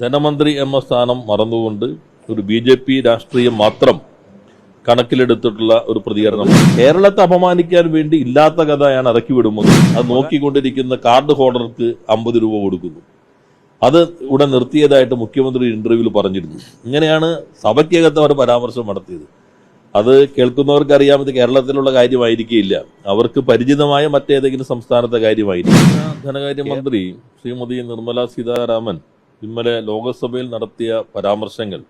ധനമന്ത്രി എന്ന സ്ഥാനം മറന്നുകൊണ്ട് ഒരു BJP രാഷ്ട്രീയം മാത്രം കണക്കിലെടുത്തിട്ടുള്ള ഒരു പ്രതികരണമാണ്. കേരളത്തെ അപമാനിക്കാൻ വേണ്ടി ഇല്ലാത്ത കഥയാണ് ഇറക്കി വിടുന്നത്. അത് നോക്കിക്കൊണ്ടിരിക്കുന്ന കാർഡ് ഹോൾഡർക്ക് 50 രൂപ കൊടുക്കുന്നു. അത് ഇവിടെ നിർത്തിയതായിട്ട് മുഖ്യമന്ത്രി ഇന്റർവ്യൂവിൽ പറഞ്ഞിരുന്നു. ഇങ്ങനെയാണ് സഭയ്ക്കകത്ത് അവർ പരാമർശം നടത്തിയത്. അത് കേൾക്കുന്നവർക്കറിയാം ഇത് കേരളത്തിലുള്ള കാര്യമായിരിക്കില്ല, അവർക്ക് പരിചിതമായ മറ്റേതെങ്കിലും സംസ്ഥാനത്തെ കാര്യമായിരിക്കും. ധനകാര്യമന്ത്രി ശ്രീമതി നിർമ്മല സീതാരാമൻ ഇന്നലെ ലോകസഭയിൽ നടത്തിയ പരാമർശങ്ങൾ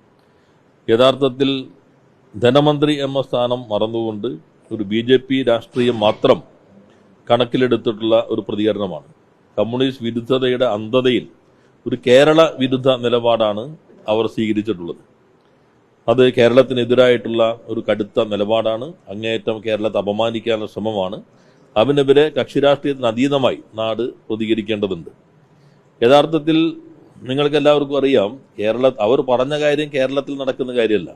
യഥാർത്ഥത്തിൽ ധനമന്ത്രി എന്ന സ്ഥാനം മറന്നുകൊണ്ട് ഒരു BJP രാഷ്ട്രീയം മാത്രം കണക്കിലെടുത്തിട്ടുള്ള ഒരു പ്രതികരണമാണ്. കമ്മ്യൂണിസ്റ്റ് വിരുദ്ധതയുടെ അന്ധതയിൽ ഒരു കേരള വിരുദ്ധ നിലപാടാണ് അവർ സ്വീകരിച്ചിട്ടുള്ളത്. അത് കേരളത്തിനെതിരായിട്ടുള്ള ഒരു കടുത്ത നിലപാടാണ്. അങ്ങേയറ്റം കേരളത്തെ അപമാനിക്കാനുള്ള ശ്രമമാണ്. അതിനെതിരെ കക്ഷിരാഷ്ട്രീയത്തിന് അതീതമായി നാട് പ്രതികരിക്കേണ്ടതുണ്ട്. യഥാർത്ഥത്തിൽ നിങ്ങൾക്ക് എല്ലാവർക്കും അറിയാം, അവർ പറഞ്ഞ കാര്യം കേരളത്തിൽ നടക്കുന്ന കാര്യമല്ല.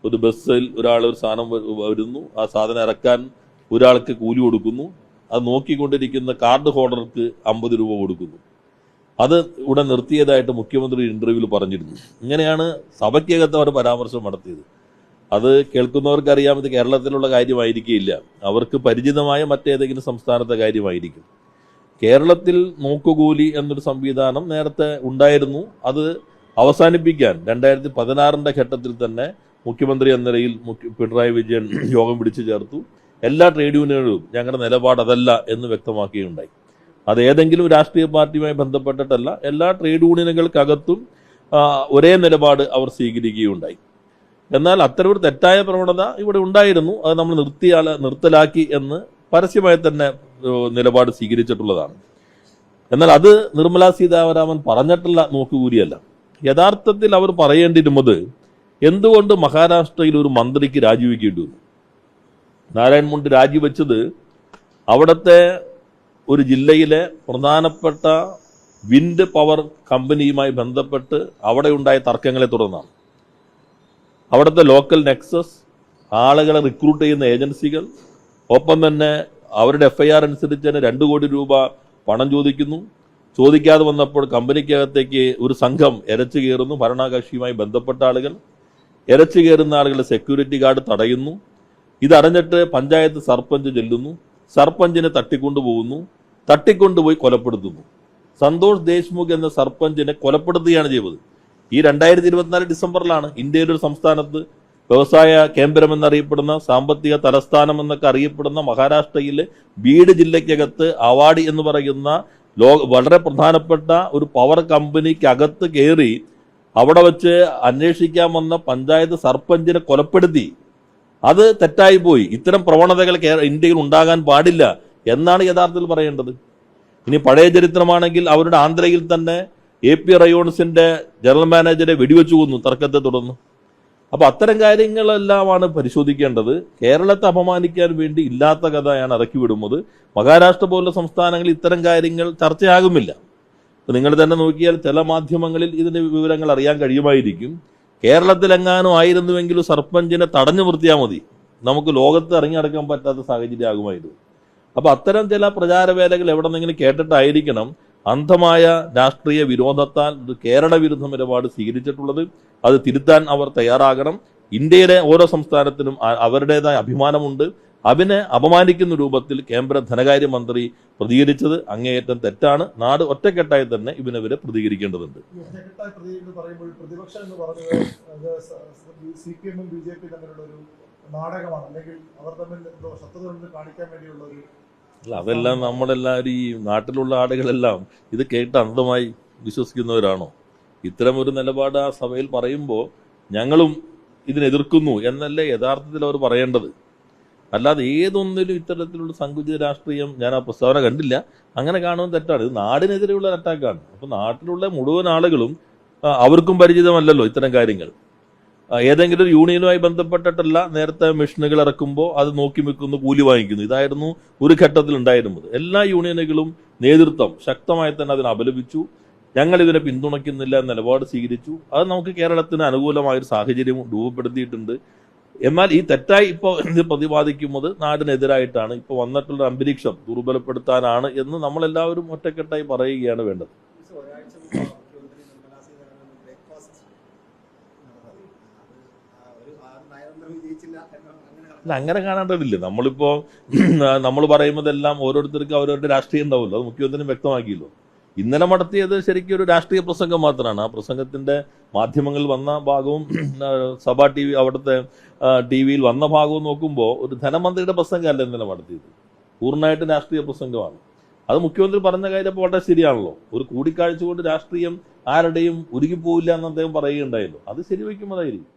ഒരു ബസ്സിൽ ഒരാൾ ഒരു സാധനം വരുന്നു, ആ സാധനം ഇറക്കാൻ ഒരാൾക്ക് കൂലി കൊടുക്കുന്നു, അത് നോക്കിക്കൊണ്ടിരിക്കുന്ന കാർഡ് ഹോൾഡർക്ക് 50 രൂപ കൊടുക്കുന്നു. അത് ഇവിടെ നിർത്തിയതായിട്ട് മുഖ്യമന്ത്രി ഇന്റർവ്യൂവിൽ പറഞ്ഞിരുന്നു. ഇങ്ങനെയാണ് സഭയ്ക്കകത്ത് അവർ പരാമർശം നടത്തിയത്. അത് കേൾക്കുന്നവർക്കറിയാം ഇത് കേരളത്തിലുള്ള കാര്യമായിരിക്കില്ല, അവർക്ക് പരിചിതമായ മറ്റേതെങ്കിലും സംസ്ഥാനത്തെ കാര്യമായിരിക്കും. കേരളത്തിൽ നോക്കുകൂലി എന്നൊരു സംവിധാനം നേരത്തെ ഉണ്ടായിരുന്നു. അത് അവസാനിപ്പിക്കാൻ 2016 ഘട്ടത്തിൽ തന്നെ മുഖ്യമന്ത്രി എന്ന നിലയിൽ പിണറായി വിജയൻ യോഗം വിളിച്ചു ചേർത്തു. എല്ലാ ട്രേഡ് യൂണിയനുകളും ഞങ്ങളുടെ നിലപാട് അതല്ല എന്ന് വ്യക്തമാക്കുകയുണ്ടായി. അത് ഏതെങ്കിലും രാഷ്ട്രീയ പാർട്ടിയുമായി ബന്ധപ്പെട്ടിട്ടല്ല, എല്ലാ ട്രേഡ് യൂണിയനുകൾക്കകത്തും ഒരേ നിലപാട് അവർ സ്വീകരിക്കുകയുണ്ടായി. എന്നാൽ അത്തരമൊരു തെറ്റായ പ്രവണത ഇവിടെ ഉണ്ടായിരുന്നു. അത് നമ്മൾ നിർത്തലാക്കി എന്ന് പരസ്യമായി തന്നെ നിലപാട് സ്വീകരിച്ചിട്ടുള്ളതാണ്. എന്നാൽ അത് നിർമ്മല സീതാരാമൻ പറഞ്ഞിട്ടുള്ള നോക്കുകൂലിയല്ല. യഥാർത്ഥത്തിൽ അവർ പറയേണ്ടിയിരുന്നത് എന്തുകൊണ്ട് മഹാരാഷ്ട്രയിൽ ഒരു മന്ത്രിക്ക് രാജിവെക്കേണ്ടി വന്നു. നാരായൺ മുണ്ട് രാജിവെച്ചത് അവിടുത്തെ ഒരു ജില്ലയിലെ പ്രധാനപ്പെട്ട വിൻഡ് പവർ കമ്പനിയുമായി ബന്ധപ്പെട്ട് അവിടെ ഉണ്ടായ തർക്കങ്ങളെ തുടർന്നാണ്. അവിടുത്തെ ലോക്കൽ നെക്സസ്, ആളുകളെ റിക്രൂട്ട് ചെയ്യുന്ന ഏജൻസികൾ, ഒപ്പം തന്നെ അവരുടെ FIR അനുസരിച്ച് തന്നെ 2 കോടി രൂപ പണം ചോദിക്കുന്നു. ചോദിക്കാതെ വന്നപ്പോൾ കമ്പനിക്കകത്തേക്ക് ഒരു സംഘം എരച്ചു കയറുന്നു. ഭരണകക്ഷിയുമായി ബന്ധപ്പെട്ട ആളുകൾ എരച്ചു കയറുന്ന ആളുകളുടെ സെക്യൂരിറ്റി ഗാർഡ് തടയുന്നു. ഇതറിഞ്ഞിട്ട് പഞ്ചായത്ത് സർപഞ്ച് ചെല്ലുന്നു. സർപഞ്ചിനെ തട്ടിക്കൊണ്ടുപോകുന്നു. തട്ടിക്കൊണ്ടുപോയി കൊലപ്പെടുത്തുന്നു. സന്തോഷ് ദേശ്മുഖ് എന്ന സർപഞ്ചിനെ കൊലപ്പെടുത്തുകയാണ് ചെയ്തത്. ഈ 2024 ഡിസംബറിലാണ്. ഇന്ത്യയിലെ ഒരു സംസ്ഥാനത്ത് വ്യവസായ കേന്ദ്രം എന്നറിയപ്പെടുന്ന, സാമ്പത്തിക തലസ്ഥാനം എന്നൊക്കെ അറിയപ്പെടുന്ന മഹാരാഷ്ട്രയിലെ ബീഡ് ജില്ലയ്ക്കകത്ത് അവാടി എന്ന് പറയുന്ന വളരെ പ്രധാനപ്പെട്ട ഒരു പവർ കമ്പനിക്കകത്ത് കയറി അവിടെ വെച്ച് അന്വേഷിക്കാൻ വന്ന പഞ്ചായത്ത് സർപഞ്ചിനെ കൊലപ്പെടുത്തി. അത് തെറ്റായി പോയി. ഇത്തരം പ്രവണതകൾ ഇന്ത്യയിൽ ഉണ്ടാകാൻ പാടില്ല എന്നാണ് യഥാർത്ഥത്തിൽ പറയേണ്ടത്. ഇനി പഴയ ചരിത്രമാണെങ്കിൽ അവരുടെ ആന്ധ്രയിൽ തന്നെ AP റയോൺസിന്റെ ജനറൽ മാനേജരെ വെടിവെച്ചു കൊന്നു തർക്കത്തെ തുടർന്ന്. അപ്പൊ അത്തരം കാര്യങ്ങളെല്ലാമാണ് പരിശോധിക്കേണ്ടത്. കേരളത്തെ അപമാനിക്കാൻ വേണ്ടി ഇല്ലാത്ത കഥയാണ് ഇറക്കി വിടുന്നത്. മഹാരാഷ്ട്ര പോലുള്ള സംസ്ഥാനങ്ങളിൽ ഇത്തരം കാര്യങ്ങൾ ചർച്ചയാകുമില്ല. നിങ്ങൾ തന്നെ നോക്കിയാൽ ചില മാധ്യമങ്ങളിൽ ഇതിന്റെ വിവരങ്ങൾ അറിയാൻ കഴിയുമായിരിക്കും. കേരളത്തിലെങ്ങാനും ആയിരുന്നുവെങ്കിലും സർപഞ്ചിനെ തടഞ്ഞു നിർത്തിയാൽ മതി, നമുക്ക് ലോകത്ത് ഇറങ്ങി നടക്കാൻ പറ്റാത്ത സാഹചര്യം ആകുമായിരുന്നു. അപ്പൊ അത്തരം ചില പ്രചാരവേലകൾ എവിടെ നിന്നെങ്കിലും കേട്ടിട്ടായിരിക്കണം അന്ധമായ രാഷ്ട്രീയ വിരോധത്താൽ കേരള വിരുദ്ധ നിലപാട് സ്വീകരിച്ചിട്ടുള്ളത്. അത് തിരുത്താൻ അവർ തയ്യാറാകണം. ഇന്ത്യയിലെ ഓരോ സംസ്ഥാനത്തിനും അവരുടേതായ അഭിമാനമുണ്ട്. അതിനെ അപമാനിക്കുന്ന രൂപത്തിൽ കേന്ദ്ര ധനകാര്യമന്ത്രി പ്രതികരിച്ചത് അങ്ങേയറ്റം തെറ്റാണ്. നാട് ഒറ്റക്കെട്ടായി തന്നെ ഇതിനെതിരെ പ്രതികരിക്കേണ്ടതുണ്ട്. അല്ല, അതെല്ലാം നമ്മളെല്ലാവരും ഈ നാട്ടിലുള്ള ആളുകളെല്ലാം ഇത് കേട്ട് അന്ധമായി വിശ്വസിക്കുന്നവരാണോ? ഇത്തരമൊരു നിലപാട് ആ സഭയിൽ പറയുമ്പോൾ ഞങ്ങളും ഇതിനെതിർക്കുന്നു എന്നല്ലേ യഥാർത്ഥത്തിൽ അവർ പറയേണ്ടത്. അല്ലാതെ ഏതൊന്നിലും ഇത്തരത്തിലുള്ള സങ്കുചിത രാഷ്ട്രീയം, ഞാൻ ആ പ്രസ്താവന കണ്ടില്ല, അങ്ങനെ കാണുന്നത് തെറ്റാണ്. ഇത് നാടിനെതിരെയുള്ള അറ്റാക്കാണ്. അപ്പോൾ നാട്ടിലുള്ള മുഴുവൻ ആളുകളും അവർക്കും പരിചിതമല്ലല്ലോ ഇത്തരം കാര്യങ്ങൾ. ഏതെങ്കിലും ഒരു യൂണിയനുമായി ബന്ധപ്പെട്ടിട്ടല്ല നേരത്തെ മെഷീനുകൾ ഇറക്കുമ്പോൾ അത് നോക്കി വെക്കുന്നു, കൂലി വാങ്ങിക്കുന്നു. ഇതായിരുന്നു ഒരു ഘട്ടത്തിൽ ഉണ്ടായിരുന്നത്. എല്ലാ യൂണിയനുകളും നേതൃത്വം ശക്തമായി തന്നെ അതിനെ അപലപിച്ചു. ഞങ്ങൾ ഇതിനെ പിന്തുണയ്ക്കുന്നില്ല എന്ന നിലപാട് സ്വീകരിച്ചു. അത് നമുക്ക് കേരളത്തിന് അനുകൂലമായൊരു സാഹചര്യം രൂപപ്പെടുത്തിയിട്ടുണ്ട്. എന്നാൽ ഈ തെറ്റായി ഇപ്പോൾ പ്രതിപാദിക്കുന്നത് നാടിനെതിരായിട്ടാണ്. ഇപ്പോൾ വന്നിട്ടുള്ള അന്തരീക്ഷം ദുർബലപ്പെടുത്താനാണ് എന്ന് നമ്മളെല്ലാവരും ഒറ്റക്കെട്ടായി പറയുകയാണ് വേണ്ടത്. അല്ല, അങ്ങനെ കാണേണ്ടതില്ല. നമ്മളിപ്പോ നമ്മൾ പറയുന്നതെല്ലാം ഓരോരുത്തർക്കും അവരവരുടെ രാഷ്ട്രീയം ഉണ്ടാവുമല്ലോ. അത് മുഖ്യമന്ത്രി വ്യക്തമാക്കിയല്ലോ. ഇന്നലെ നടത്തിയത് ശരിക്കും ഒരു രാഷ്ട്രീയ പ്രസംഗം മാത്രമാണ്. ആ പ്രസംഗത്തിന്റെ മാധ്യമങ്ങളിൽ വന്ന ഭാഗവും സഭാ ടി വി അവിടുത്തെ ടി വിയിൽ വന്ന ഭാഗവും നോക്കുമ്പോൾ ഒരു ധനമന്ത്രിയുടെ പ്രസംഗമല്ല ഇന്നലെ നടത്തിയത്. പൂർണ്ണമായിട്ട് രാഷ്ട്രീയ പ്രസംഗമാണ്. അത് മുഖ്യമന്ത്രി പറഞ്ഞ കാര്യം അപ്പോൾ വളരെ ശരിയാണല്ലോ. ഒരു കൂടിക്കാഴ്ച കൊണ്ട് രാഷ്ട്രീയം ആരുടെയും ഉരുകിപ്പോവില്ല എന്ന് അദ്ദേഹം പറയുകയുണ്ടായല്ലോ. അത് ശരിവെക്കുമ്പോഴായിരിക്കും.